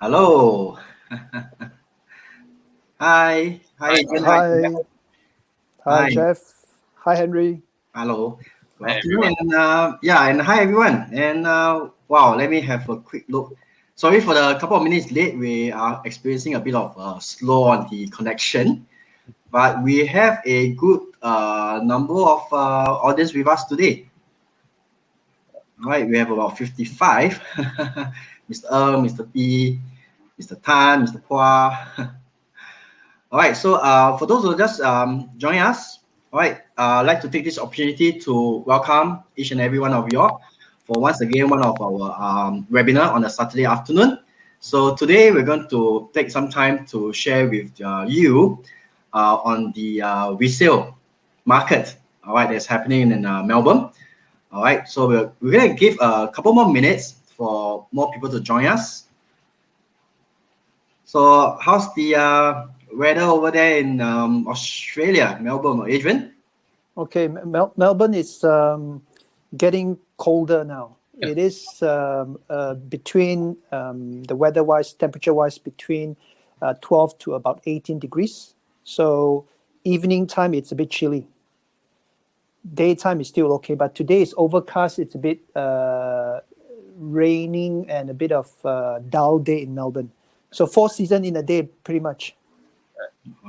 Hello. Hi, Hi, Adrian. Hi, Hi, hi, hi. Jeff. Hi, Henry. Hello. Good hi afternoon, everyone. and hi everyone. And wow, let me have a quick look. Sorry for the couple of minutes late. We are experiencing a bit of slow on the connection, but we have a good number of audience with us today. All right, we have about 55. Mr. Mr. P, Mr. Tan, Mr. Pua. All right, so for those who just join us, all right, I'd like to take this opportunity to welcome each and every one of you all for once again one of our webinar on a Saturday afternoon. So today we're going to take some time to share with you on the resale market, all right, that's happening in Melbourne. All right, so we're going to give a couple more minutes for more people to join us. So how's the weather over there in Australia, Melbourne, Adrian? Okay, Melbourne is getting colder now. Yeah. It is between the weather-wise, temperature-wise, between 12 to about 18 degrees. So evening time, it's a bit chilly. Daytime is still okay, but today is overcast. It's a bit raining and a bit of dull day in Melbourne. So 4 seasons in a day, pretty much.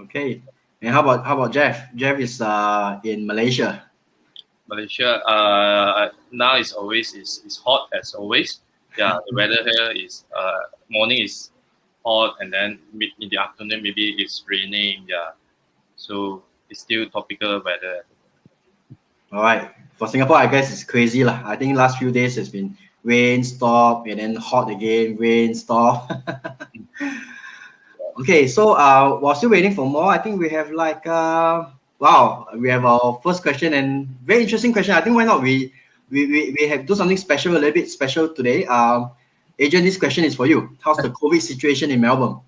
Okay. And how about Jeff? Jeff is in Malaysia. Malaysia. Now is hot as always. Yeah, the weather here is morning is hot, and then in the afternoon maybe it's raining. Yeah, so it's still topical weather. All right. For Singapore, I guess it's crazy lah. I think last few days it's been rain, stop, and then hot again, rain, stop. Okay, so while still waiting for more, I think we have like wow, we have our first question and very interesting question. I think why not we have do something special, a little bit special today. Adrian, this question is for you. How's the COVID situation in Melbourne?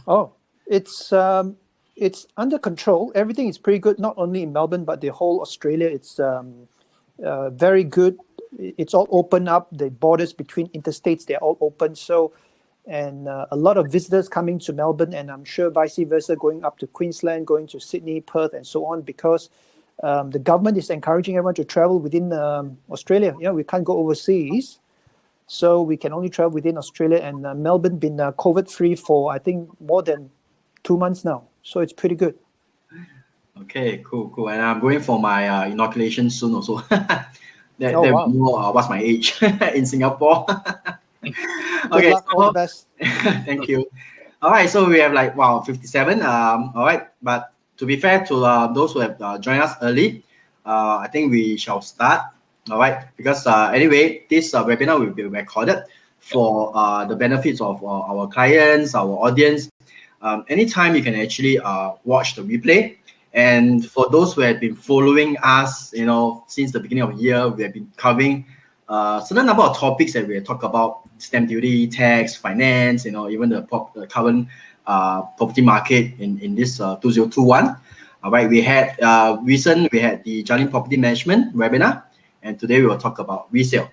Oh, it's under control. Everything is pretty good, not only in Melbourne but the whole Australia. It's very good. It's all open up. The borders between interstates, they're all open. So, and a lot of visitors coming to Melbourne, and I'm sure vice versa, going up to Queensland, going to Sydney, Perth, and so on, because the government is encouraging everyone to travel within Australia. You know, we can't go overseas. So we can only travel within Australia, and Melbourne been COVID-free for, I think, more than 2 months now. So it's pretty good. Okay, cool. And I'm going for my inoculation soon also. that Oh, that wow. we know what's my age in Singapore. Good Okay, luck. All the best. thank you. All right, so we have like wow 57. All right, but to be fair to those who have joined us early, I think we shall start. All right, because anyway, this webinar will be recorded for the benefits of our clients, our audience. Anytime you can actually watch the replay. And for those who have been following us, you know, since the beginning of the year, we have been covering certain number of topics that we have talked about: stamp duty, tax, finance, you know, even the current property market in this 2021. All right, we had we had the Jardine Property Management webinar, and today we will talk about resale.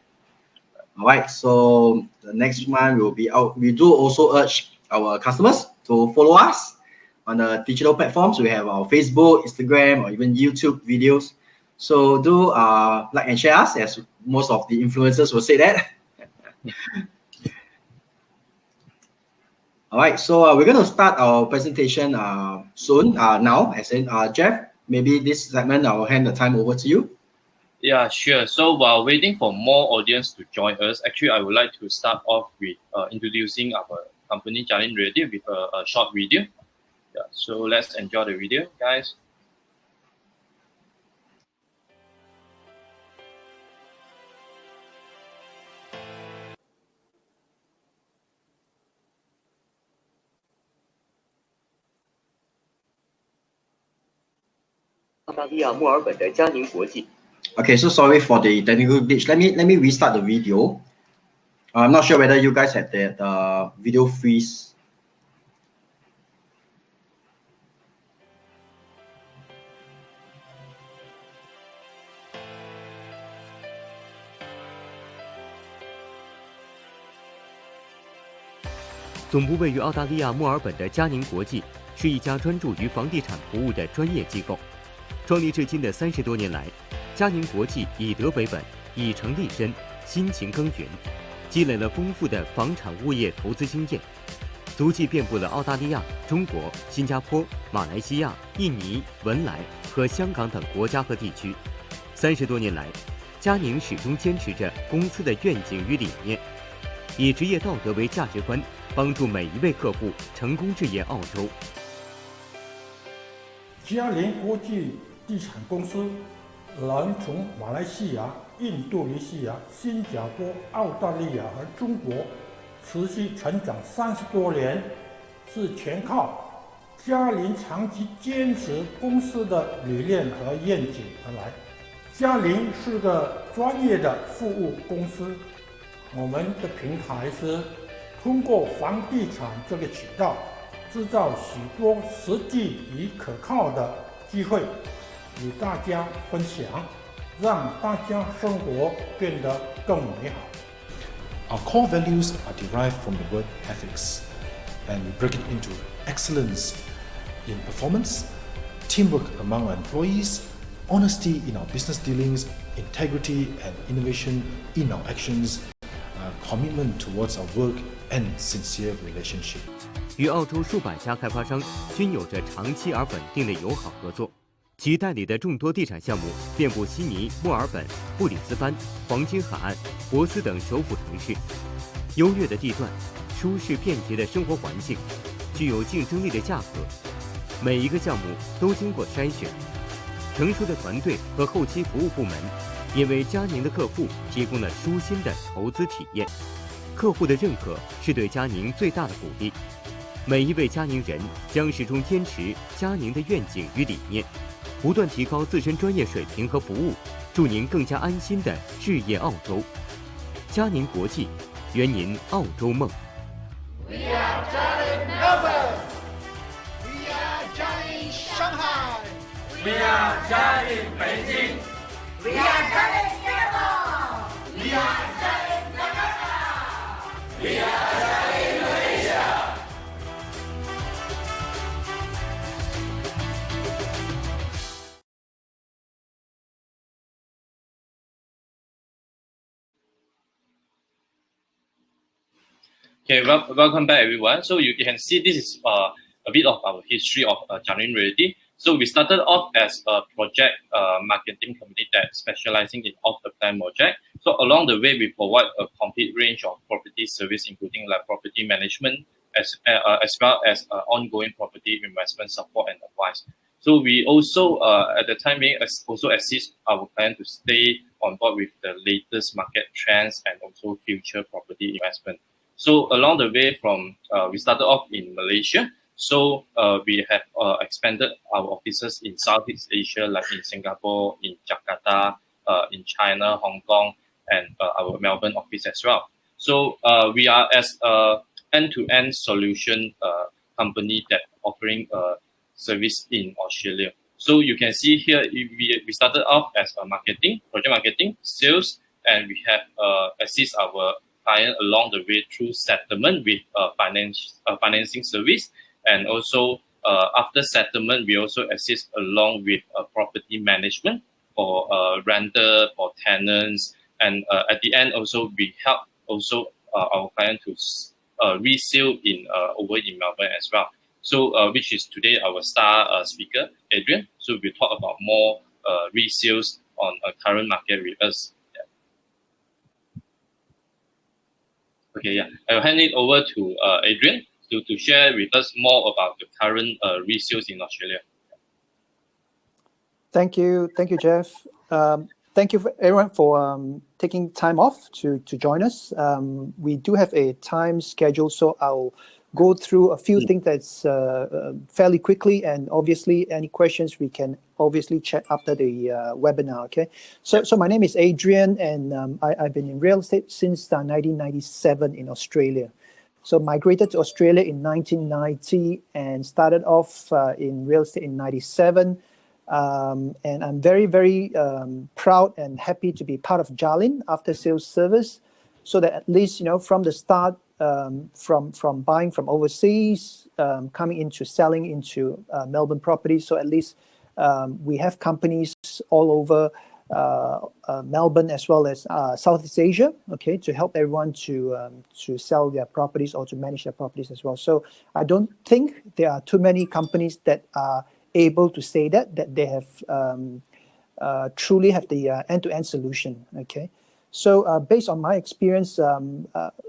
All right, so the next one will be out. We do also urge our customers to follow us on the digital platforms. We have our Facebook, Instagram, or even YouTube videos. So do like and share us, as most of the influencers will say that. All right, so we're going to start our presentation soon. Now, as in Jeff, maybe this segment I will hand the time over to you. Yeah, sure. So while waiting for more audience to join us, actually I would like to start off with introducing our company Australian Radio with a short video. Yeah, so let's enjoy the video, guys. Okay, so sorry for the technical glitch. Let me restart the video. I'm not sure whether you guys had that video freeze. 总部位于澳大利亚墨尔本的佳宁国际是一家专注于房地产服务的专业机构。创立至今的30多年来，佳宁国际以德为本，以诚立身，辛勤耕耘，积累了丰富的房产物业投资经验，足迹遍布了澳大利亚、中国、新加坡、马来西亚、印尼、文莱和香港等国家和地区。30多年来，佳宁始终坚持着公司的愿景与理念，以职业道德为价值观，帮助每一位客户成功置业澳洲。佳宁国际地产公司能从马来西亚、印度尼西亚、新加坡、澳大利亚和中国持续成长30多年，是全靠佳宁长期坚持公司的理念和愿景而来。佳宁是个专业的服务公司，我们的平台是通过房地产这个渠道，制造许多实际与可靠的机会与大家分享，让大家生活变得更美好。 Our core values are derived from the word ethics, and we break it into excellence in performance, teamwork among our employees, honesty in our business dealings, integrity and innovation in our actions, commitment towards our work, and sincere relationship. 与澳洲数百家开发商均有着长期而稳定的友好合作，其代理的众多地产项目遍布悉尼、墨尔本、布里斯班、黄金海岸、珀斯等首府城市。优越的地段、舒适便捷的生活环境、具有竞争力的价格，每一个项目都经过筛选。成熟的团队和后期服务部门也为佳宁的客户提供了舒心的投资体验。客户的认可是对佳宁最大的鼓励。每一位佳宁人将始终坚持佳宁的愿景与理念，不断提高自身专业水平和服务，助您更加安心的置业澳洲。佳宁国际，圆您澳洲梦。We are Johnny Melbourne. We are Johnny Shanghai. We are Johnny Beijing. We are Johnny Singapore. We are Johnny Jakarta. We are Johnny Malaysia. Okay, welcome back everyone. So you can see this is a bit of our history of Janin Realty. So we started off as a project marketing company that specializing in off-the-plan project. So along the way, we provide a complete range of property service, including like property management, as well as ongoing property investment support and advice. So we also, at the time being, also assist our client to stay on board with the latest market trends and also future property investment. So along the way from, we started off in Malaysia. So we have expanded our offices in Southeast Asia, like in Singapore, in Jakarta, in China, Hong Kong, and our Melbourne office as well. So we are as a end-to-end solution company that offering service in Australia. So you can see here, we started off as a marketing, project marketing, sales, and we have assist our client along the way through settlement with financing service, and also after settlement we also assist along with property management for renter, for tenants, and at the end also we help also our client to resale in over in Melbourne as well. So which is today our star speaker Adrian. So we talk about more resales on a current market with us. Okay, yeah. I'll hand it over to Adrian to share with us more about the current resales in Australia. Thank you, Jeff. Thank you everyone for taking time off to join us. We do have a time schedule, so I'll go through a few things that's fairly quickly, and obviously any questions we can obviously check after the webinar. Okay, so my name is Adrian, and I've been in real estate since 1997 in Australia. So migrated to Australia in 1990 and started off in real estate in 97. And I'm very, very proud and happy to be part of Jalin after sales service, so that at least, from the start, from buying from overseas, coming into selling into Melbourne properties. So at least we have companies all over Melbourne as well as Southeast Asia, okay, to help everyone to sell their properties or to manage their properties as well. So I don't think there are too many companies that are able to say that they have truly have the end-to-end solution, okay. So based on my experience,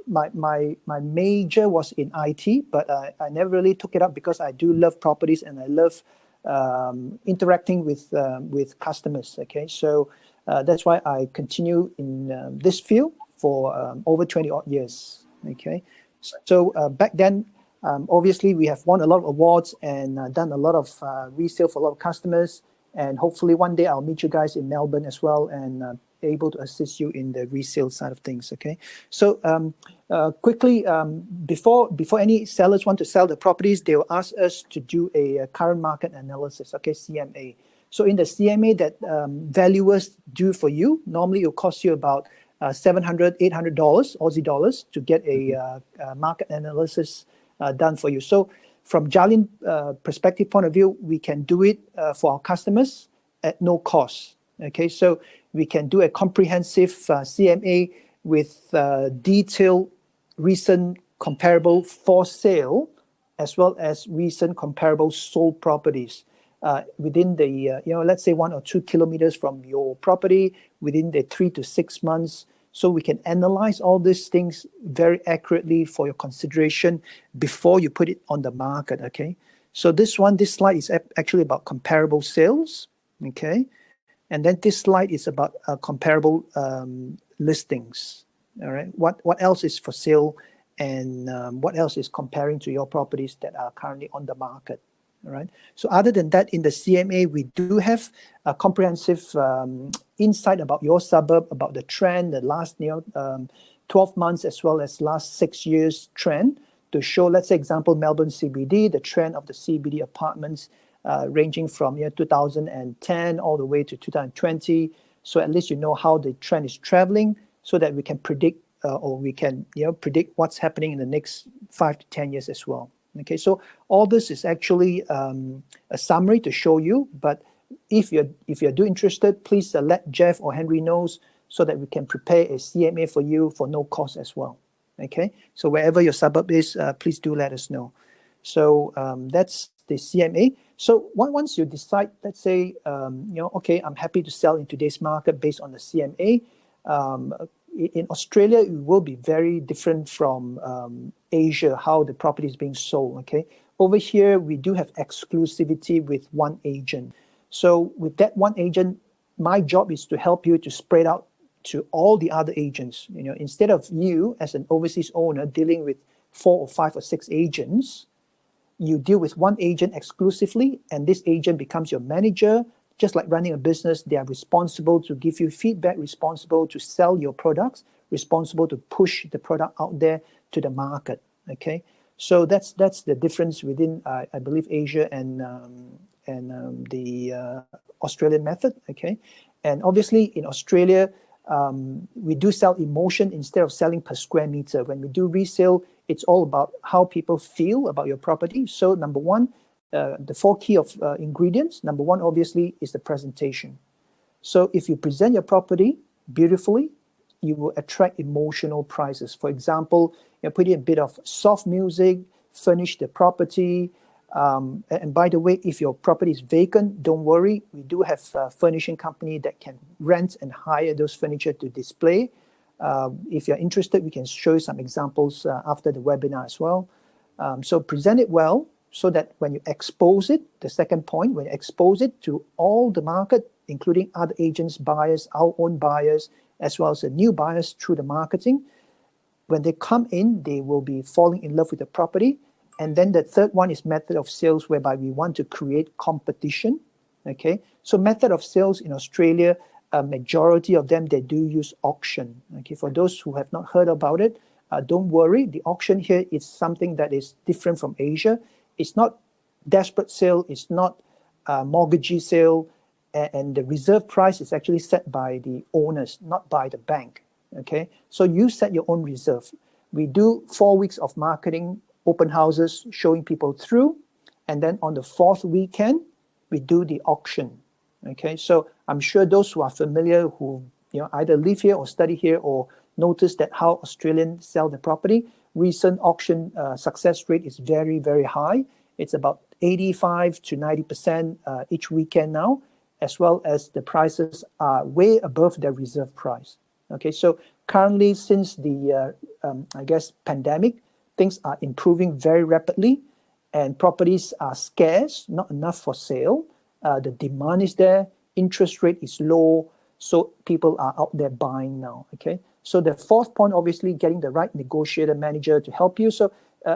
my major was in IT, but I never really took it up because I do love properties and I love interacting with customers. Okay, so that's why I continue in this field for over 20 odd years. Okay, so back then, obviously we have won a lot of awards and done a lot of resale for a lot of customers. And hopefully one day I'll meet you guys in Melbourne as well and able to assist you in the resale side of things. Okay, so quickly, before any sellers want to sell the properties, they will ask us to do a current market analysis. Okay, CMA. So in the CMA that valuers do for you, normally it will cost you about $700, $800 Aussie dollars to get a market analysis done for you. So from Jalin perspective point of view, we can do it for our customers at no cost. Okay, so we can do a comprehensive CMA with detailed recent comparable for sale as well as recent comparable sold properties within the let's say 1 or 2 kilometers from your property within the 3 to 6 months. So we can analyze all these things very accurately for your consideration before you put it on the market. Okay, so this slide is actually about comparable sales. Okay, and then this slide is about comparable listings. All right, what else is for sale and what else is comparing to your properties that are currently on the market. All right, so other than that, in the CMA, we do have a comprehensive insight about your suburb, about the trend, the last 12 months as well as last 6 years trend to show, let's say, example, Melbourne CBD, the trend of the CBD apartments ranging from 2010 all the way to 2020. So at least you know how the trend is traveling so that we can predict or we can predict what's happening in the next 5 to 10 years as well. Okay, so all this is actually a summary to show you, but if you're interested, please let Jeff or Henry knows so that we can prepare a CMA for you for no cost as well. Okay, so wherever your suburb is, please do let us know. So that's the CMA. So once you decide, let's say, okay, I'm happy to sell in today's market based on the CMA. In Australia, it will be very different from Asia, how the property is being sold. Okay, over here we do have exclusivity with one agent. So with that one agent, my job is to help you to spread out to all the other agents. Instead of you as an overseas owner dealing with 4 or 5 or 6 agents, you deal with one agent exclusively, and this agent becomes your manager. Just like running a business, they are responsible to give you feedback, responsible to sell your products, responsible to push the product out there to the market. Okay, so that's the difference within, I believe, Asia and the Australian method. Okay, and obviously in Australia, we do sell emotion instead of selling per square meter. When we do resale, it's all about how people feel about your property. So number one, the 4 key of ingredients. Number one, obviously, is the presentation. So if you present your property beautifully, you will attract emotional prices. For example, put in a bit of soft music, furnish the property. And by the way, if your property is vacant, don't worry. We do have a furnishing company that can rent and hire those furniture to display. If you're interested, we can show you some examples after the webinar as well. So present it well, so that when you expose it, the second point, when you expose it to all the market, including other agents, buyers, our own buyers, as well as the new buyers through the marketing, when they come in, they will be falling in love with the property. And then the third one is method of sales, whereby we want to create competition. Okay, so method of sales in Australia, a majority of them, they do use auction. Okay, for those who have not heard about it, don't worry. The auction here is something that is different from Asia. It's not desperate sale. It's not mortgagee sale. And the reserve price is actually set by the owners, not by the bank. Okay, so you set your own reserve. We do 4 weeks of marketing, open houses, showing people through. And then on the 4th weekend, we do the auction. Okay, so I'm sure those who are familiar, who either live here or study here or notice that how Australians sell the property, recent auction success rate is very, very high. It's about 85 to 90% each weekend now, as well as the prices are way above their reserve price. Okay, so currently, since the pandemic, things are improving very rapidly, and properties are scarce, not enough for sale. The demand is there, interest rate is low, so people are out there buying now. Okay, so the 4th point, obviously, getting the right negotiator manager to help you. So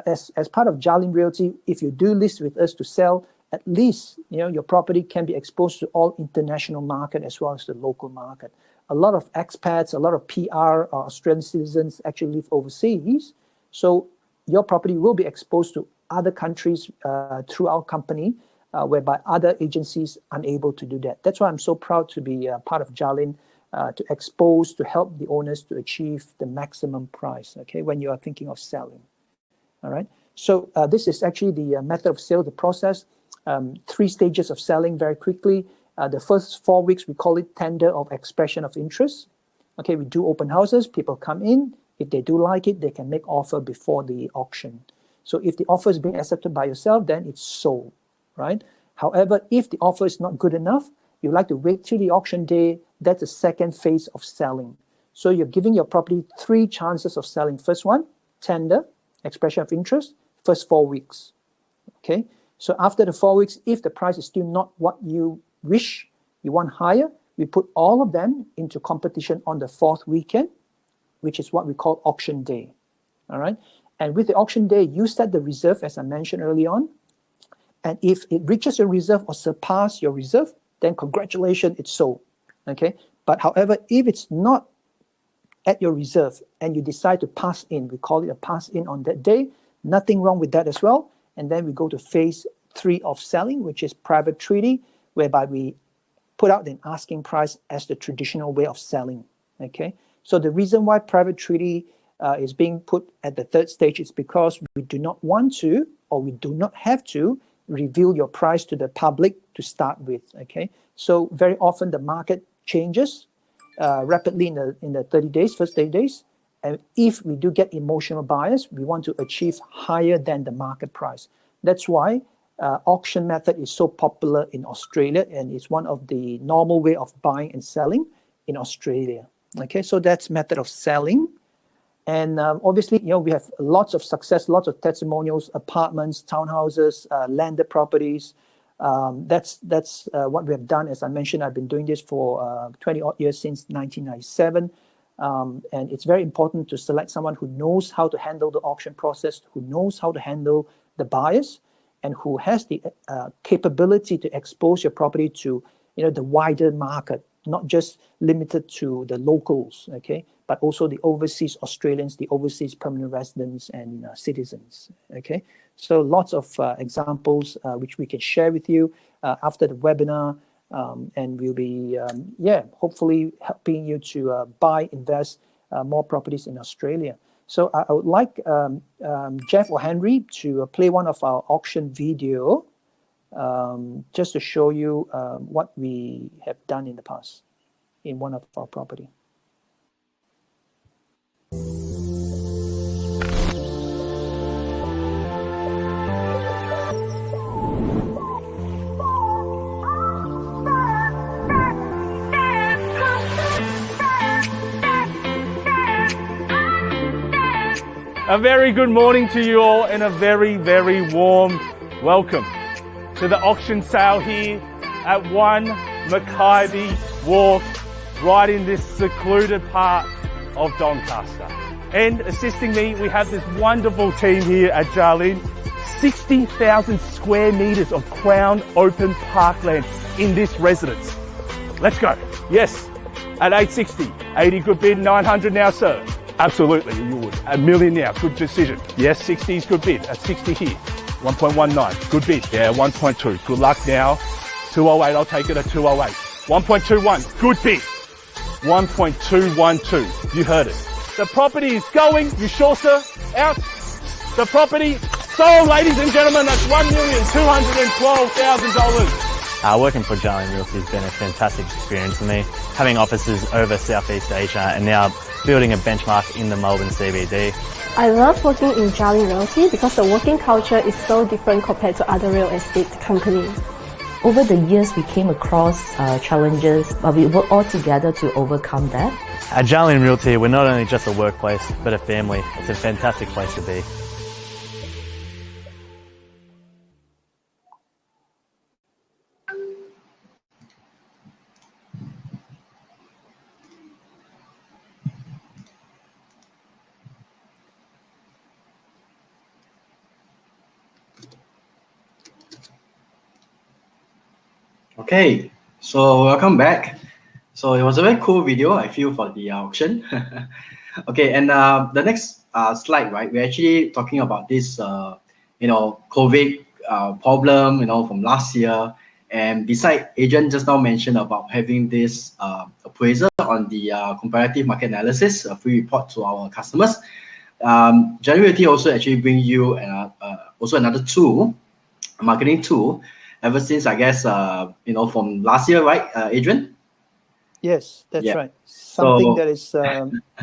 as part of Jia-Ling Realty, if you do list with us to sell, at least your property can be exposed to all international market as well as the local market. A lot of expats, a lot of PR Australian citizens actually live overseas, so your property will be exposed to other countries through our company, whereby other agencies are unable to do that. That's why I'm so proud to be part of Jia-Ling, to expose, to help the owners to achieve the maximum price, okay, when you are thinking of selling. All right, so this is actually the method of sale, the process. 3 stages of selling very quickly. The first 4 weeks, we call it tender of expression of interest. Okay, we do open houses, people come in. If they do like it, they can make offer before the auction. So if the offer is being accepted by yourself, then it's sold, right? However, if the offer is not good enough, you like to wait till the auction day. That's the second phase of selling. So you're giving your property 3 chances of selling. First one, tender, expression of interest, first 4 weeks, okay? So after the 4 weeks, if the price is still not what you wish, you want higher, we put all of them into competition on the 4th weekend, which is what we call auction day, all right? And with the auction day, you set the reserve, as I mentioned early on, and if it reaches your reserve or surpass your reserve, then congratulations, it's sold, okay? But however, if it's not at your reserve and you decide to pass in, we call it a pass in on that day, nothing wrong with that as well. And then we go to phase 3 of selling, which is private treaty, whereby we put out an asking price as the traditional way of selling, okay? So the reason why private treaty is being put at the 3rd stage is because we do not want to, or we do not have to, reveal your price to the public to start with, okay? So very often the market changes rapidly in the 30 days, first 30 days. And if we do get emotional buyers, we want to achieve higher than the market price. That's why auction method is so popular in Australia, and it's one of the normal way of buying and selling in Australia. Okay, so that's method of selling. And obviously, we have lots of success, lots of testimonials, apartments, townhouses, landed properties. That's what we have done. As I mentioned, I've been doing this for 20 odd years, since 1997. And it's very important to select someone who knows how to handle the auction process, who knows how to handle the buyers, and who has the capability to expose your property to the wider market, not just limited to the locals, okay, but also the overseas Australians, the overseas permanent residents and citizens, okay. So lots of examples which we can share with you after the webinar, and we'll be, hopefully helping you to buy, invest more properties in Australia. So I would like Jeff or Henry to play one of our auction video just to show you what we have done in the past in one of our property. A very good morning to you all, and a very, very warm welcome to the auction sale here at 1 Mackay Walk, right in this secluded part of Doncaster. And assisting me, we have this wonderful team here at Jia-Ling. 60,000 square metres of Crown open parkland in this residence. Let's go. Yes, at 860, 80 good bid, 900 now, sir. Absolutely, you would. $1 million now, good decision. Yes, 60 is good bid. At 60 here. 1.19, good bid. Yeah, 1.2, good luck now. 208, I'll take it at 208. 1.21, good bid. 1.212, you heard it. The property is going. You sure, sir? Out. The property sold, ladies and gentlemen. That's $1,212,000. Working for Jarling Realty has been a fantastic experience for me. Having offices over Southeast Asia and now building a benchmark in the Melbourne CBD. I love working in Jarling Realty because the working culture is so different compared to other real estate companies. Over the years, we came across challenges, but we work all together to overcome that. At Jarling Realty, we're not only just a workplace, but a family. It's a fantastic place to be. Okay, so welcome back. So it was a very cool video, I feel, for the auction. Okay, and the next slide, right? We're actually talking about this, COVID problem, from last year. And beside, Adrian just now mentioned about having this appraisal on the comparative market analysis, a free report to our customers. Generally also actually bring you also another tool, a marketing tool, ever since, I guess, from last year, right, Adrian? Yes, that's right. Something that is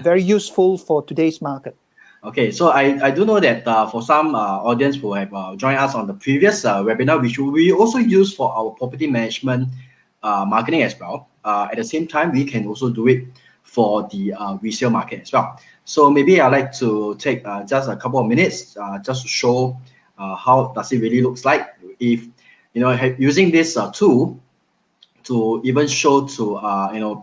very useful for today's market. Okay, so I do know that for some audience who have joined us on the previous webinar, which we also use for our property management marketing as well. At the same time, we can also do it for the resale market as well. So maybe I'd like to take just a couple of minutes just to show how does it really looks like if using this tool to even show to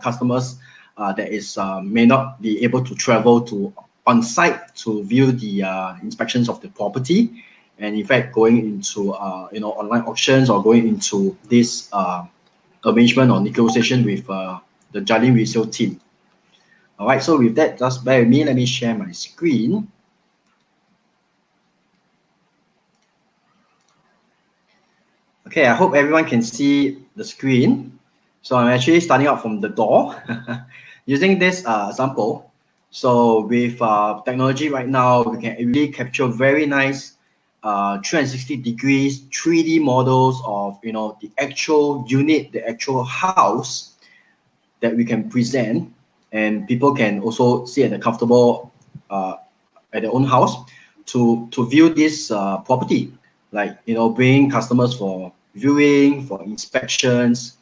customers that is may not be able to travel to on site to view the inspections of the property, and in fact going into online auctions or going into this arrangement or negotiation with the Jarling Resale team. All right, so with that, just bear with me. Let me share my screen. Okay, I hope everyone can see the screen. So I'm actually starting out from the door using this example. So with technology right now, we can really capture very nice 360 degrees 3D models of the actual unit, the actual house that we can present, and people can also see at a comfortable at their own house to view this property, like bringing customers for viewing, for inspections.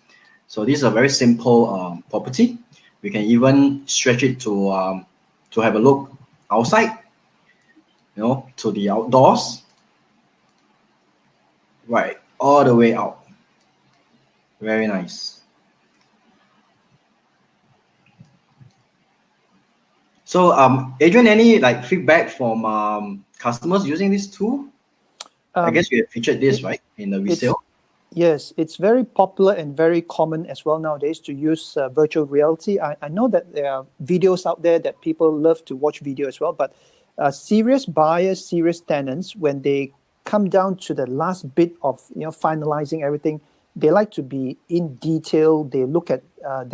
So this is a very simple property. We can even stretch it to have a look outside, to the outdoors, right, all the way out. Very nice. So Adrian, any feedback from customers using this tool? I guess you have featured this, right, in the resale? Yes, it's very popular and very common as well nowadays to use virtual reality. I know that there are videos out there that people love to watch video as well, but serious buyers, serious tenants, when they come down to the last bit of finalizing everything, they like to be in detail. They look at I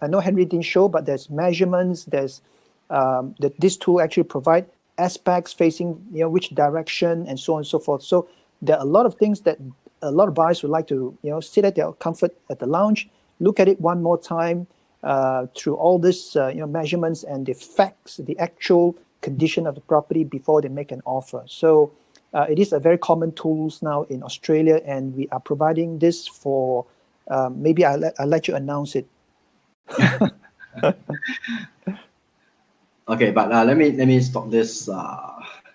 know Henry didn't show, but there's measurements. There's that this tool actually provide aspects facing which direction and so on and so forth. So there are a lot of things that a lot of buyers would like to sit at their comfort at the lounge, look at it one more time through all this measurements and the facts, the actual condition of the property before they make an offer. So it is a very common tools now in Australia, and we are providing this for maybe I'll let you announce it. Okay, but let me stop this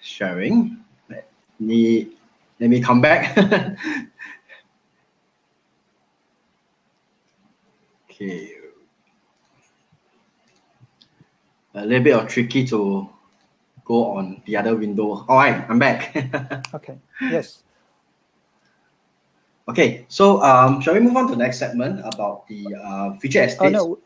sharing. Let me come back. Okay, a little bit of tricky to go on the other window. All right, I'm back. Okay. Yes. Okay, so shall we move on to the next segment about the feature estates? Oh no,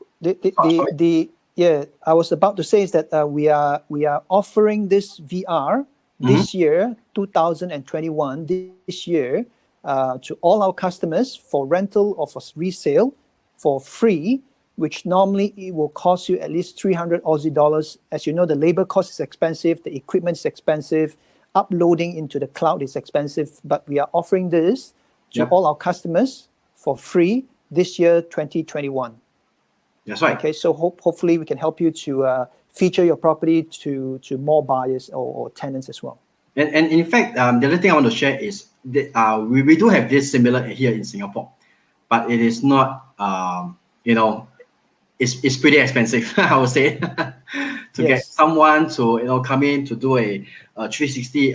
yeah, I was about to say is that we are offering this VR this year, 2021, this year, to all our customers for rental or for resale for free which normally it will cost you at least 300 Aussie dollars. As you know, the labor cost is expensive, the equipment is expensive, uploading into the cloud is expensive, but we are offering this to all our customers for free this year, 2021. That's right. Okay, so hopefully we can help you to feature your property to more buyers or tenants as well. And in fact, the other thing I want to share is that we do have this similar here in Singapore, but it is not, you know, it's pretty expensive, I would say, to get someone to, you know, come in to do a 360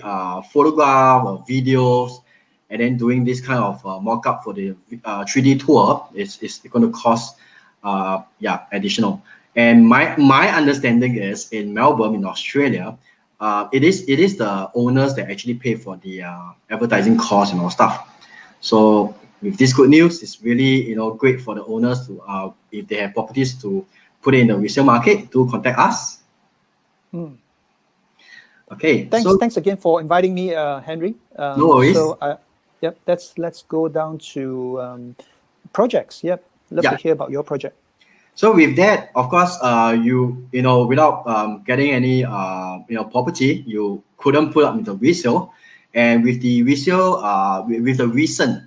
photograph or videos, and then doing this kind of mock-up for the 3D tour is going to cost additional. And my understanding is in Melbourne, in Australia, it is the owners that actually pay for the advertising costs and all stuff. So with this good news, it's really, you know, great for the owners to if they have properties to put it in the resale market, to contact us. Okay. Thanks again for inviting me, Henry. No worries. So let's go down to projects. Love to hear about your project. So with that, of course, you know, without getting any you know, property, you couldn't put up into resale. And with the resale, with the recent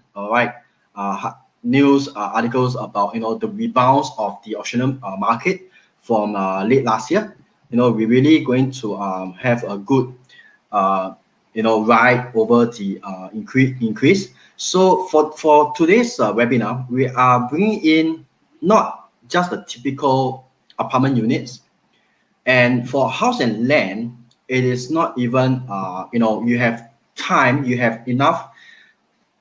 news articles about, you know, the rebounds of the Australian market from late last year, you know, we're really going to have a good you know, ride over the increase. So for today's webinar, we are bringing in not just the typical apartment units, and for house and land, it is not even you know, you have time, you have enough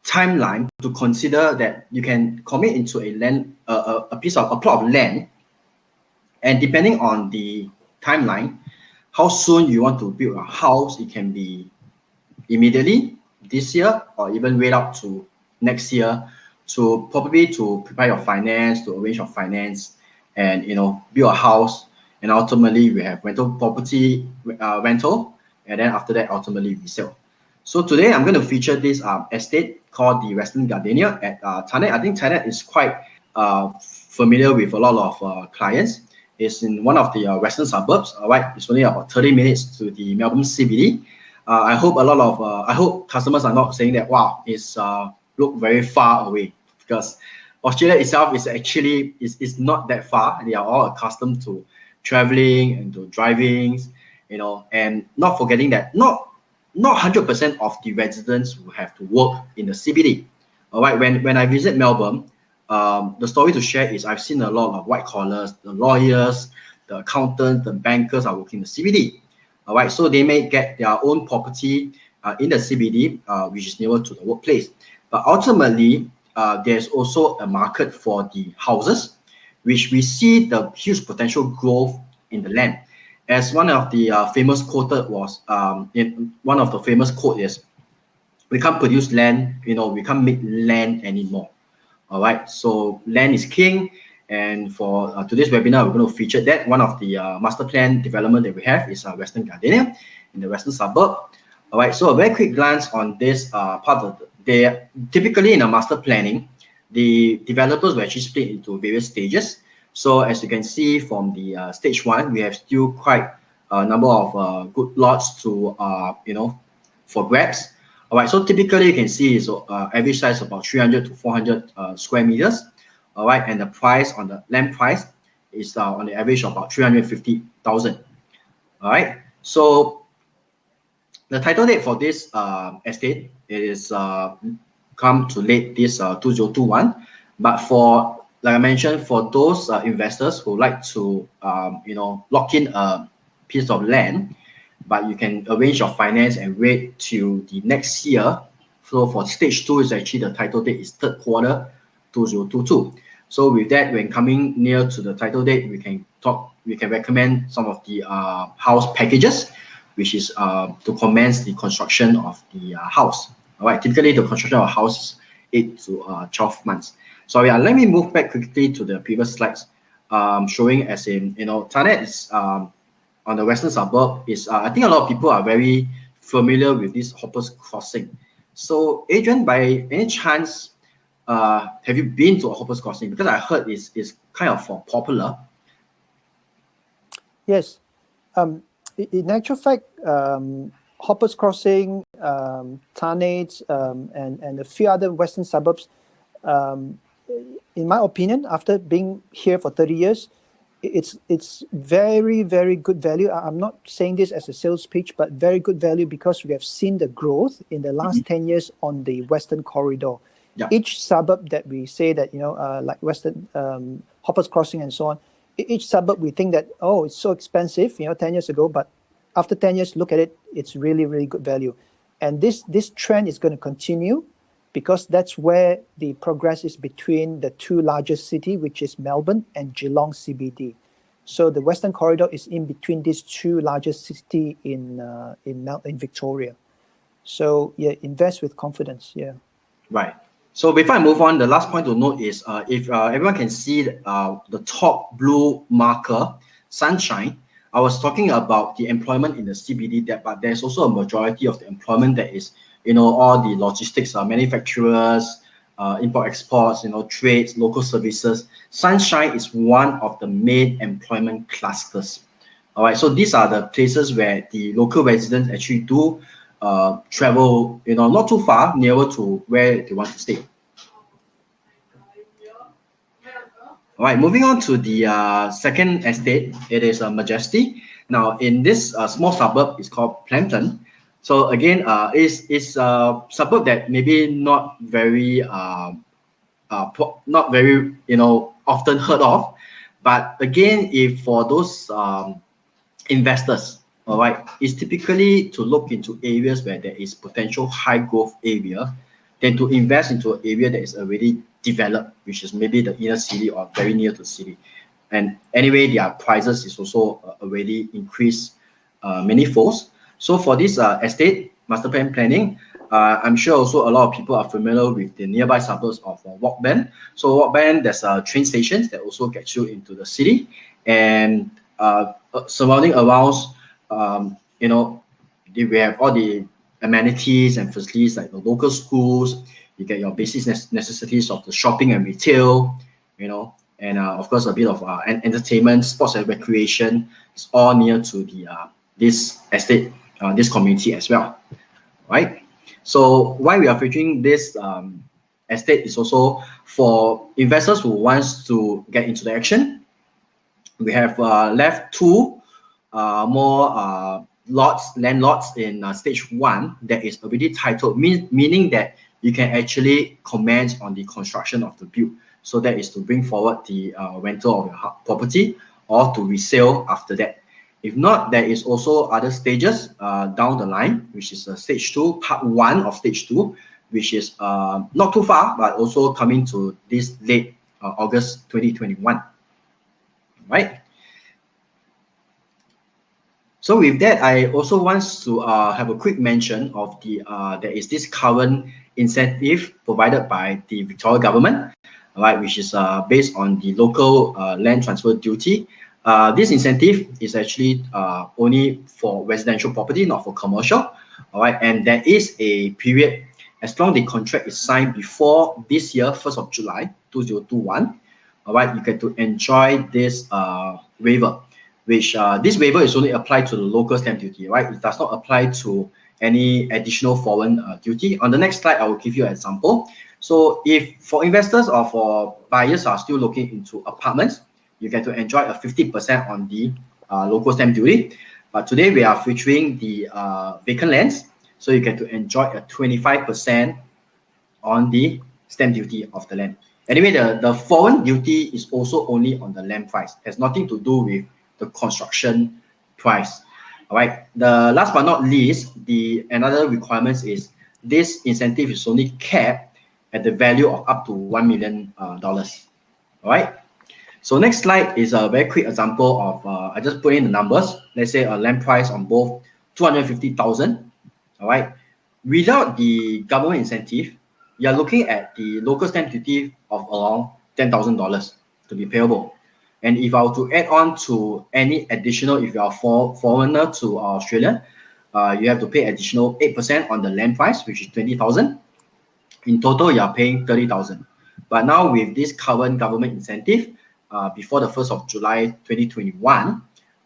timeline to consider that you can commit into a land, a plot of land, and depending on the timeline, how soon you want to build a house, it can be immediately this year or even wait up to next year, to probably to prepare your finance, to arrange your finance, and, you know, build a house. And ultimately we have rental property rental, and then after that ultimately resale. So today I'm going to feature this estate called the Western Gardenia at Thanet. I think Thanet is quite familiar with a lot of clients. It's in one of the western suburbs. It's only about 30 minutes to the Melbourne CBD. I hope a lot of I hope customers are not saying that, wow, it's look very far away, because Australia itself is actually is not that far. They are all accustomed to traveling and to driving, you know, and not forgetting that not 100% of the residents will have to work in the CBD. All right, when I visit Melbourne, the story to share is I've seen a lot of white collars, the lawyers, the accountants, the bankers are working in the CBD. All right, so they may get their own property in the CBD, which is nearer to the workplace. But ultimately, there's also a market for the houses, which we see the huge potential growth in the land. As one of the famous quoted was, in one of the famous quote is, we can't produce land, you know, we can't make land anymore. All right, so land is king. And for today's webinar, we're going to feature that. One of the master plan development that we have is Western Gardenia in the western suburb. All right, so a very quick glance on this part of typically in a master planning, the developers will actually split into various stages. So as you can see from the stage 1, we have still quite a number of good lots to you know, for grabs. All right, so typically you can see is average size about 300 to 400 square meters. All right, and the price on the land price is on the average of about 350,000. All right, so the title date for this estate is come to late this 2021. But for, like I mentioned, for those investors who like to you know, lock in a piece of land, but you can arrange your finance and wait till the next year. So for stage 2 is actually the title date is 3rd quarter 2022. So with that, when coming near to the title date, we can recommend some of the house packages, which is to commence the construction of the house. All right, typically the construction of a house is 8 to 12 months. So yeah, let me move back quickly to the previous slides, showing as in, you know, Thanet is on the western suburb. Is I think a lot of people are very familiar with this Hoppers Crossing. So Adrian, by any chance, have you been to a Hoppers Crossing? Because I heard it's kind of popular. Yes. In actual fact, Hoppers Crossing, Thanet, and a few other western suburbs, in my opinion, after being here for 30 years, it's very, very good value. I'm not saying this as a sales pitch, but very good value because we have seen the growth in the last 10 years on the Western Corridor. Yeah. Each suburb that we say that, like Western Hoppers Crossing and so on, each suburb we think that, oh, it's so expensive, 10 years ago, but after 10 years, look at it, it's really, really good value. And this trend is going to continue because that's where the progress is between the two largest cities, which is Melbourne and Geelong CBD. So the Western Corridor is in between these two largest cities in Victoria. So yeah, invest with confidence. Yeah. Right. So before I move on, the last point to note is if everyone can see the top blue marker, sunshine, I was talking about the employment in the CBD, but there's also a majority of the employment that is, all the logistics, manufacturers, import-exports, trades, local services. Sunshine is one of the main employment clusters. All right, so these are the places where the local residents actually do travel, not too far, nearer to where they want to stay. All right, moving on to the second estate, it is Majesty. Now, in this small suburb, it's called Plampton. So again, it's a suburb that maybe not very, often heard of. But again, if for those investors, all right, it's typically to look into areas where there is potential high growth area, than to invest into an area that is already developed, which is maybe the inner city or very near to the city. And anyway, their prices is also already increased many folds. So for this estate master plan planning, I'm sure also a lot of people are familiar with the nearby suburbs of Walkban. So Walkban, there's train stations that also get you into the city, and surrounding around, we have all the amenities and facilities like the local schools. You get your basic necessities of the shopping and retail, and of course a bit of entertainment, sports and recreation. It's all near to the this estate, this community as well, right? So why we are featuring this estate is also for investors who wants to get into the action. We have left two more land lots in stage 1 that is already titled, meaning that you can actually comment on the construction of the build. So that is to bring forward the rental of your property or to resale after that. If not, there is also other stages down the line, which is stage 2, part 1 of stage 2, which is not too far, but also coming to this late August 2021, right? So with that, I also want to have a quick mention of the there is this current incentive provided by the Victoria government, right, which is based on the local land transfer duty. This incentive is actually only for residential property, not for commercial. All right, and there is a period, as long as the contract is signed before this year, 1st of July 2021. All right, you get to enjoy this waiver, which this waiver is only applied to the local stamp duty, right? It does not apply to any additional foreign duty. On the next slide, I will give you an example. So if for investors or for buyers are still looking into apartments, you get to enjoy a 50% on the local stamp duty. But today we are featuring the vacant lands, so you get to enjoy a 25% on the stamp duty of the land. Anyway, the foreign duty is also only on the land price. It has nothing to do with the construction price. All right. The last but not least, another requirement is this incentive is only capped at the value of up to $1 million. All right. So next slide is a very quick example of I just put in the numbers. Let's say a land price on both 250,000. All right. Without the government incentive, you are looking at the local stamp duty of around $10,000 to be payable. And if I were to add on to any additional, if you are foreigner to Australia, you have to pay additional 8% on the land price, which is 20,000. In total, you are paying 30,000. But now with this current government incentive, before the 1st of July 2021,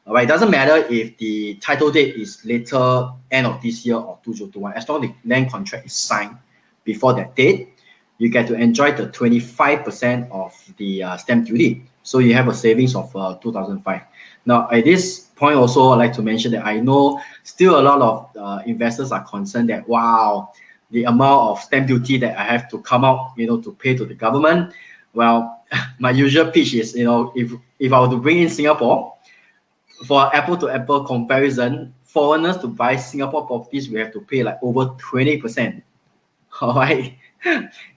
it doesn't matter if the title date is later end of this year or 2021, as long as the land contract is signed before that date, you get to enjoy the 25% of the stamp duty. So you have a savings of 2005. Now, at this point also, I'd like to mention that I know still a lot of investors are concerned that, wow, the amount of stamp duty that I have to come out, to pay to the government. Well, my usual pitch is, if I were to bring in Singapore, for apple to apple comparison, foreigners to buy Singapore properties, we have to pay like over 20%. All right.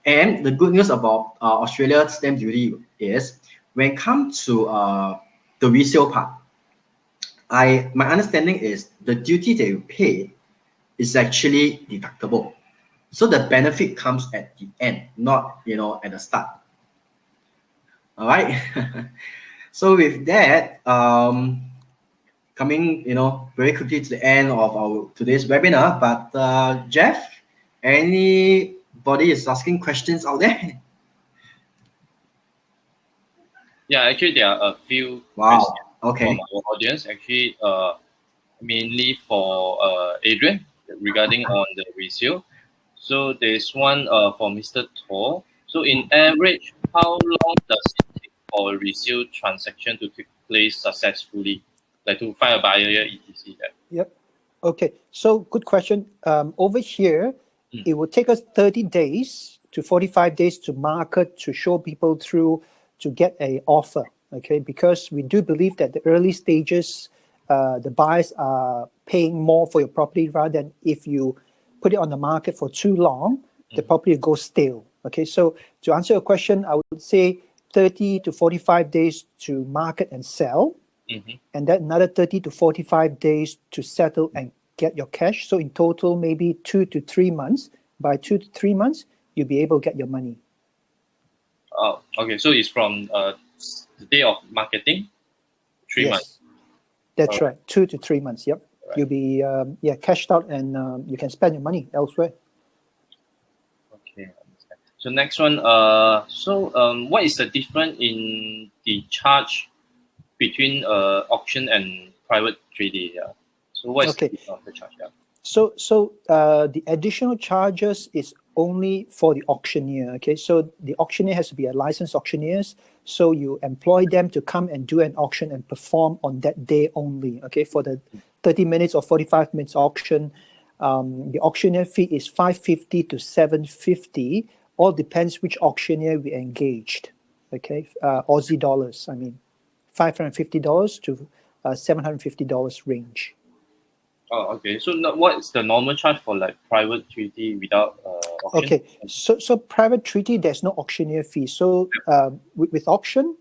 And the good news about Australia's stamp duty is when it comes to the resale part, my understanding is the duty that you pay is actually deductible. So the benefit comes at the end, not at the start. All right. So with that, coming very quickly to the end of our today's webinar, but Jeff, anybody is asking questions out there? Yeah, actually there are a few questions from our audience, actually mainly for Adrian regarding on the resale. So there's one for Mr. Tor. So in average, how long does it take for a resale transaction to take place successfully, like to find a buyer, etc.? Yep. Okay. So good question. Over here, it will take us 30 days to 45 days to market, to show people through, to get an offer. Okay, because we do believe that the early stages, the buyers are paying more for your property rather than if you put it on the market for too long, the property goes stale. Okay, so to answer your question, I would say 30 to 45 days to market and sell, and then another 30 to 45 days to settle and get your cash. So in total, maybe 2 to 3 months. By 2 to 3 months, you'll be able to get your money. Oh, okay. So it's from the day of marketing, 3 months. That's right. 2 to 3 months. Yep. Right. You'll be cashed out and you can spend your money elsewhere. Okay. So next one. What is the difference in the charge between auction and private trading? Yeah. So what is the charge? Yeah. So the additional charges is only for the auctioneer. Okay, so the auctioneer has to be a licensed auctioneer. So you employ them to come and do an auction and perform on that day only. Okay, for the 30 minutes or 45 minutes auction, the auctioneer fee is $550 to $750. All depends which auctioneer we engaged. Okay, Aussie dollars. I mean, $550 to $750 range. Oh, okay. So what is the normal charge for like private treaty without auction? Okay, so private treaty, there's no auctioneer fee. So with auction,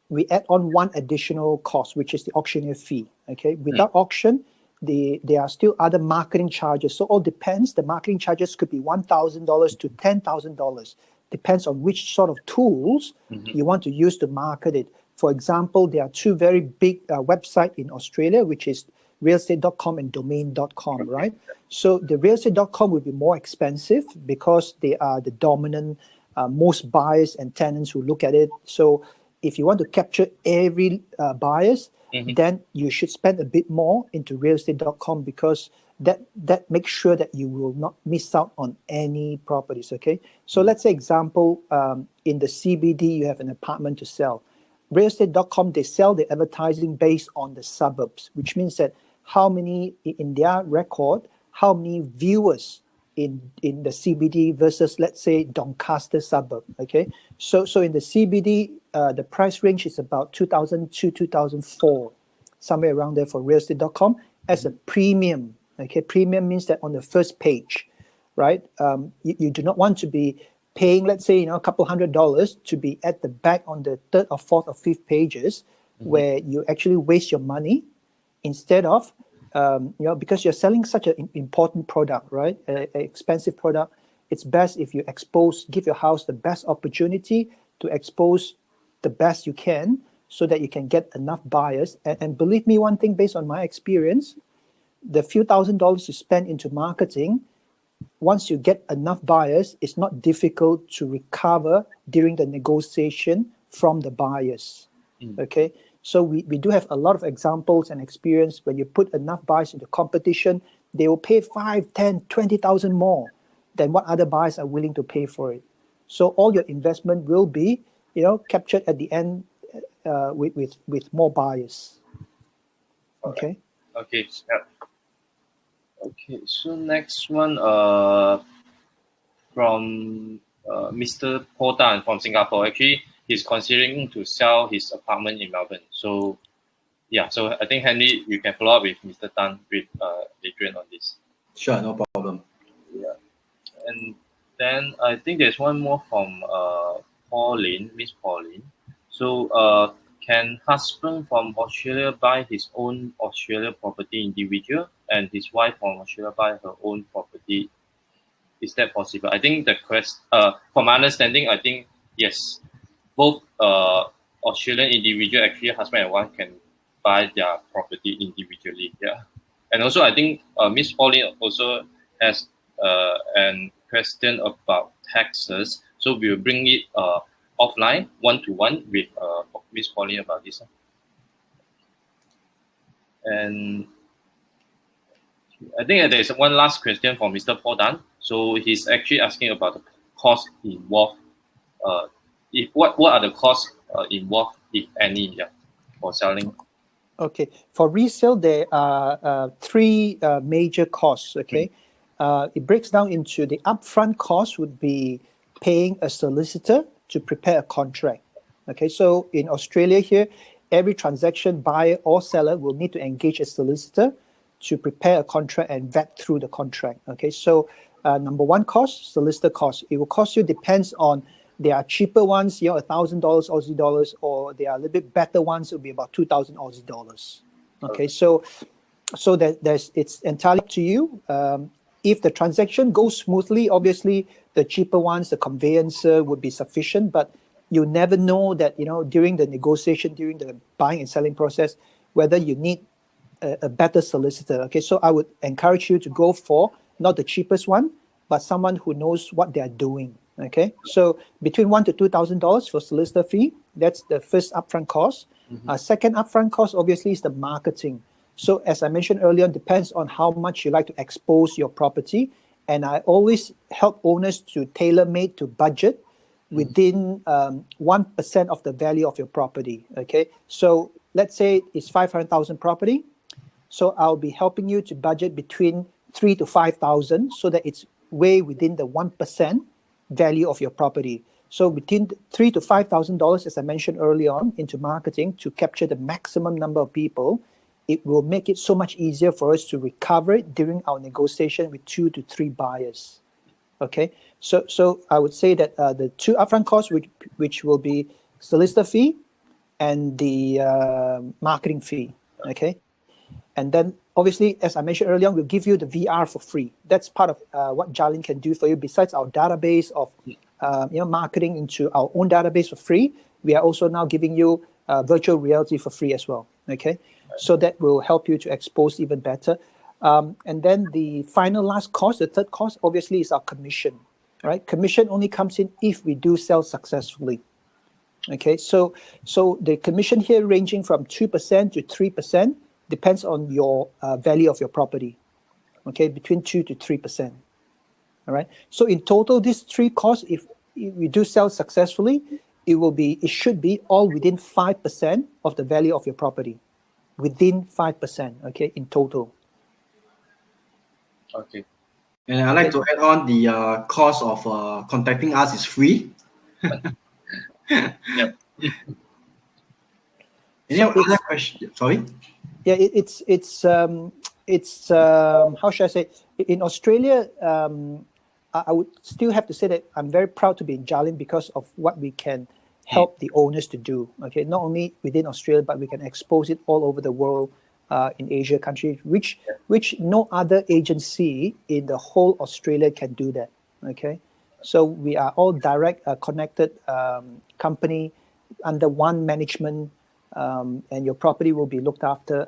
we add on one additional cost, which is the auctioneer fee. Okay, without auction, there are still other marketing charges. So all depends. The marketing charges could be $1,000 to $10,000. Depends on which sort of tools you want to use to market it. For example, there are two very big websites in Australia, which is realestate.com and domain.com, right? So the realestate.com will be more expensive because they are the dominant, most buyers and tenants who look at it. So if you want to capture every buyers, then you should spend a bit more into realestate.com because that makes sure that you will not miss out on any properties, okay? So let's say example, in the CBD, you have an apartment to sell. Realestate.com, they sell the advertising based on the suburbs, which means that how many in their record, how many viewers in the CBD versus, let's say, Doncaster suburb, okay? So in the CBD, the price range is about 2002, 2004, somewhere around there for realestate.com as a premium, okay? Premium means that on the first page, right? You do not want to be paying, let's say, a couple $100 to be at the back on the third or fourth or fifth pages where you actually waste your money instead of, because you're selling such an important product, right? An expensive product. It's best if you give your house the best opportunity to expose the best you can so that you can get enough buyers. And believe me, one thing based on my experience, the few $1,000s you spend into marketing, once you get enough buyers, it's not difficult to recover during the negotiation from the buyers. Okay, so we do have a lot of examples and experience. When you put enough buyers into competition, they will pay 5, 10, 20,000 more than what other buyers are willing to pay for it. So all your investment will be, captured at the end with more buyers. Okay. Okay. Yeah. Okay. So next one, from Mr. Paul Tan from Singapore. Actually, he's considering to sell his apartment in Melbourne. So yeah. So I think Henry, you can follow up with Mr. Tan with Adrian on this. Sure, no problem. Yeah. And then I think there's one more from Pauline, Miss Pauline. So can husband from Australia buy his own Australia property individual and his wife from Australia buy her own property? Is that possible? I think from my understanding, I think yes, both Australian individual, actually husband and wife, can buy their property individually. Yeah, and also I think Miss Pauline also has an question about taxes, so we'll bring it offline, one-to-one with Miss Pauline about this. And I think there's one last question from Mr. Paul Dan. So he's actually asking about the cost involved. What are the costs involved, if any, for selling? Okay, for resale, there are three major costs. Okay, it breaks down into the upfront cost would be paying a solicitor to prepare a contract. Okay, so in Australia here, every transaction, buyer or seller will need to engage a solicitor to prepare a contract and vet through the contract. Okay, so number one cost, solicitor cost. It will cost you, depends on, there are cheaper ones, $1,000 Aussie dollars, or there are a little bit better ones, it will be about 2,000 Aussie dollars. Okay, so it's entirely up to you. If the transaction goes smoothly, obviously the cheaper ones, the conveyancer would be sufficient, but you never know that, during the negotiation, during the buying and selling process, whether you need a better solicitor. Okay, so I would encourage you to go for not the cheapest one, but someone who knows what they're doing. Okay, so between $1,000 to $2,000 for solicitor fee, that's the first upfront cost. Second upfront cost, obviously, is the marketing. So as I mentioned earlier, it depends on how much you like to expose your property. And I always help owners to tailor-made to budget within 1% of the value of your property. Okay, so let's say it's 500,000 property. So I'll be helping you to budget between 3,000 to 5,000, so that it's way within the 1% value of your property. So between $3,000 to $5,000, as I mentioned early on, into marketing to capture the maximum number of people, it will make it so much easier for us to recover it during our negotiation with 2 to 3 buyers. Okay, so I would say that the two upfront costs, which will be solicitor fee and the marketing fee. Okay, and then obviously, as I mentioned earlier on, we'll give you the VR for free. That's part of what Jalin can do for you. Besides our database of marketing into our own database for free, we are also now giving you virtual reality for free as well. Okay, so that will help you to expose even better. And then the final last cost, the third cost, obviously, is our commission. Right, commission only comes in if we do sell successfully. Okay, so the commission here ranging from 2% to 3%. Depends on your value of your property, okay, between 2 to 3%. All right. So in total, these three costs, if we do sell successfully, it should be all within 5% of the value of your property, within 5%. Okay, in total. Okay. And I'd like to add on the cost of contacting us is free. Yep. Any other question? Sorry. Yeah, it's how should I say? In Australia, I would still have to say that I'm very proud to be in Jalin because of what we can help the owners to do. Okay, not only within Australia, but we can expose it all over the world, in Asia countries, which no other agency in the whole Australia can do that. Okay, so we are all direct connected company under one management. And your property will be looked after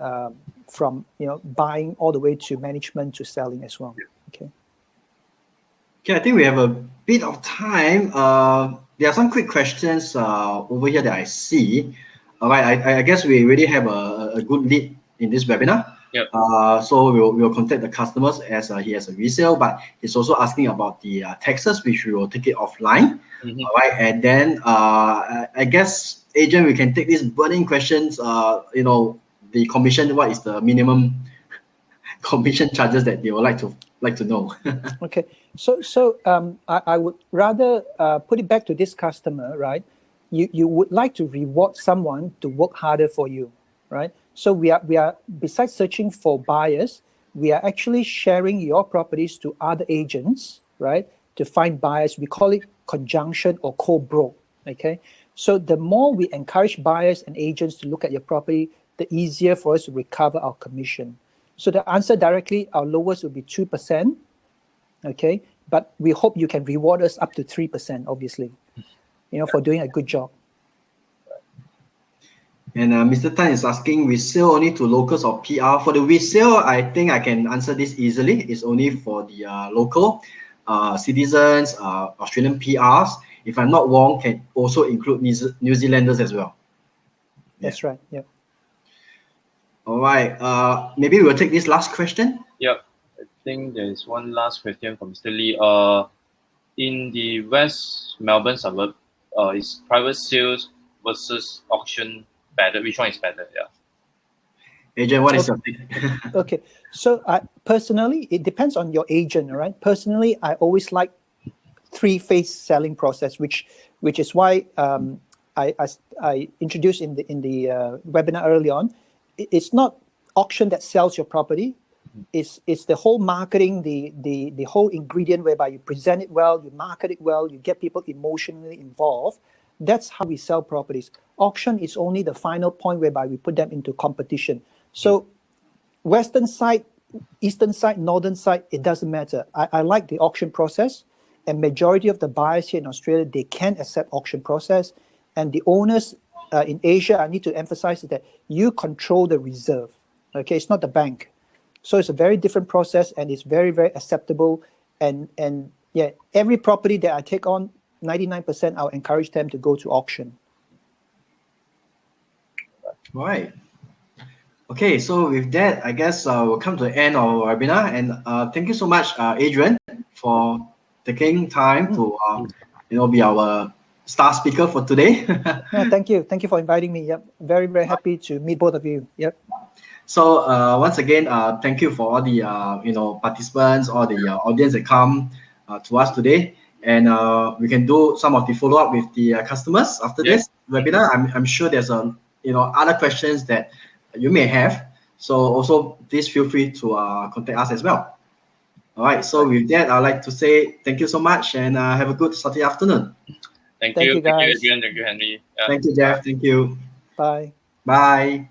from buying all the way to management to selling as well. Okay. Okay, I think we have a bit of time. There are some quick questions over here that I see. All right, I guess we already have a good lead in this webinar. Yep. So we'll contact the customers as he has a resale, but he's also asking about the taxes, which we will take it offline. Mhm. All right, and then I guess, Adrian, we can take these burning questions. The commission. What is the minimum commission charges that they would like to know? Okay, so I would rather put it back to this customer, right? You would like to reward someone to work harder for you, right? So we are besides searching for buyers, we are actually sharing your properties to other agents, right? To find buyers. We call it conjunction or co-broke. Okay, so the more we encourage buyers and agents to look at your property, the easier for us to recover our commission. So the answer directly, our lowest will be 2%. Okay, but we hope you can reward us up to 3%, obviously, for doing a good job. And Mr. Tan is asking, resale only to locals or PR? For the resale, I think I can answer this easily. It's only for the local citizens, Australian PRs. If I'm not wrong, can also include New Zealanders as well. That's right. Yeah. All right. Maybe we'll take this last question. Yep. I think there is one last question from Mr. Lee. In the West Melbourne suburb, is private sales versus auction better? Which one is better? Yeah. Adrian, what is your take? Okay. So personally, it depends on your agent, all right? Personally, I always like three-phase selling process, which is why I introduced in the webinar early on. It's not auction that sells your property. It's the whole marketing, the whole ingredient whereby you present it well, you market it well, you get people emotionally involved. That's how we sell properties. Auction is only the final point whereby we put them into competition. So western side, eastern side, northern side, it doesn't matter. I like the auction process, and majority of the buyers here in Australia, they can accept auction process. And the owners in Asia, I need to emphasize that you control the reserve. Okay, it's not the bank. So it's a very different process, and it's very, very acceptable. And yeah, every property that I take on, 99%, I'll encourage them to go to auction. Right. Okay, so with that, I guess we'll come to the end of our webinar. And thank you so much, Adrian, for taking time to be our star speaker for today. No, thank you. Thank you for inviting me. Yep. Very, very happy to meet both of you. Yep. So once again, thank you for all the participants, all the audience that come to us today, and we can do some of the follow up with the customers after this webinar. I'm sure there's other questions that you may have. So also please feel free to contact us as well. All right. So with that, I'd like to say thank you so much, and have a good Saturday afternoon. Thank you, guys. Adrian. Thank you, Henry. Thank you, Jeff. Thank you. Bye. Bye.